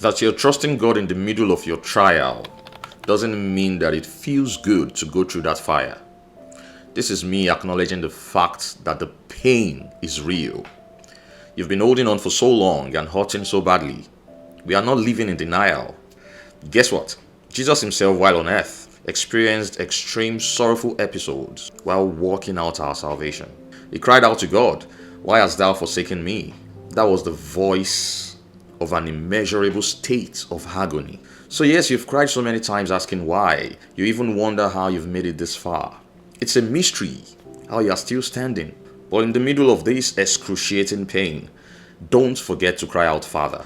That you're trusting God in the middle of your trial doesn't mean that it feels good to go through that fire. This is me acknowledging the fact that the pain is real. You've been holding on for so long and hurting so badly. We are not living in denial. Guess what? Jesus himself, while on earth, experienced extreme sorrowful episodes while working out our salvation. He cried out to God, "Why hast thou forsaken me?" That was the voice of an immeasurable state of agony. So yes, you've cried so many times asking why. You even wonder how you've made it this far. It's a mystery how you are still standing. But in the middle of this excruciating pain, don't forget to cry out, Father.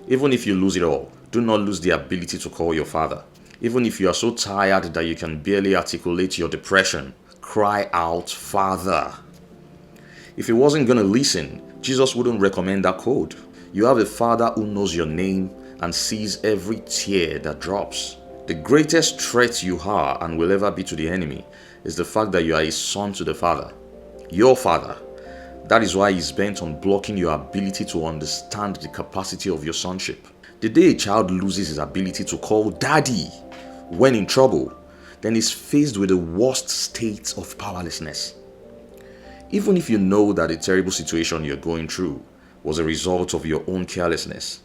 Even if you lose it all, do not lose the ability to call your Father. Even if you are so tired that you can barely articulate your depression, cry out, Father. If he wasn't going to listen, Jesus wouldn't recommend that code. You have a Father who knows your name and sees every tear that drops. The greatest threat you are and will ever be to the enemy is the fact that you are a son to the Father. Your Father. That is why he's bent on blocking your ability to understand the capacity of your sonship. The day a child loses his ability to call daddy when in trouble, then is faced with the worst state of powerlessness. Even if you know that the terrible situation you're going through was a result of your own carelessness,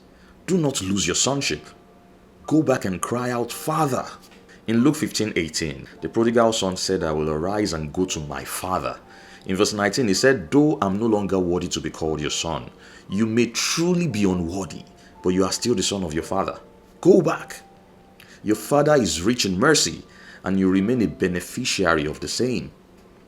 do not lose your sonship. Go back and cry out, Father. In Luke 15:18, the prodigal son said, "I will arise and go to my father." In verse 19, he said, "Though I'm no longer worthy to be called your son, you may truly be unworthy, but you are still the son of your father. Go back. Your father is rich in mercy, and you remain a beneficiary of the same.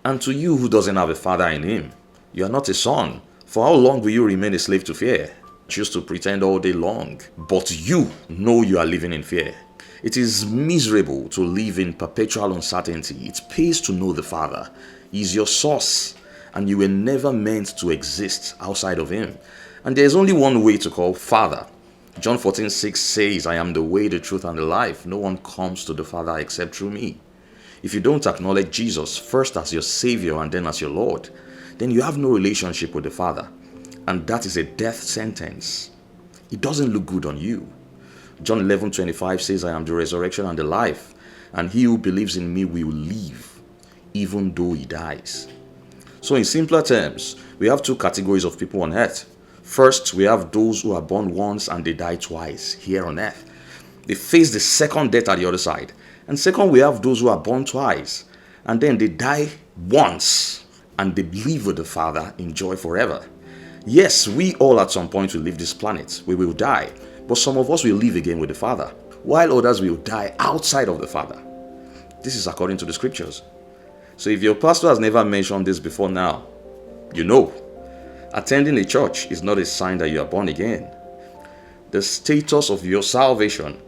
And to you who doesn't have a father in him, you are not a son. For how long will you remain a slave to fear? Choose to pretend all day long, but you know you are living in fear. It is miserable to live in perpetual uncertainty. It pays to know the Father. He is your source, and you were never meant to exist outside of him. And there is only one way to call Father. John 14:6 says, "I am the way, the truth, and the life. No one comes to the Father except through me." If you don't acknowledge Jesus first as your Savior and then as your Lord, then you have no relationship with the Father. And that is a death sentence. It doesn't look good on you. John 11:25 says, "I am the resurrection and the life, and he who believes in me will live, even though he dies." So in simpler terms, we have two categories of people on earth. First, we have those who are born once and they die twice here on earth. They face the second death at the other side. And second, we have those who are born twice and then they die once and they live with the Father in joy forever. Yes, we all at some point will leave this planet. We will die. But some of us will live again with the Father, while others will die outside of the Father. This is according to the scriptures. So if your pastor has never mentioned this before now, you know, attending a church is not a sign that you are born again. The status of your salvation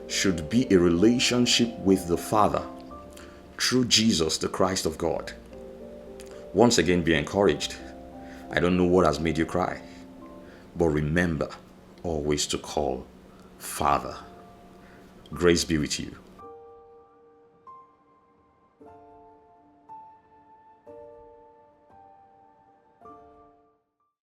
should be a relationship with the Father through Jesus, the Christ of God. Once again, be encouraged. I don't know what has made you cry, but remember always to call Father. Grace be with you.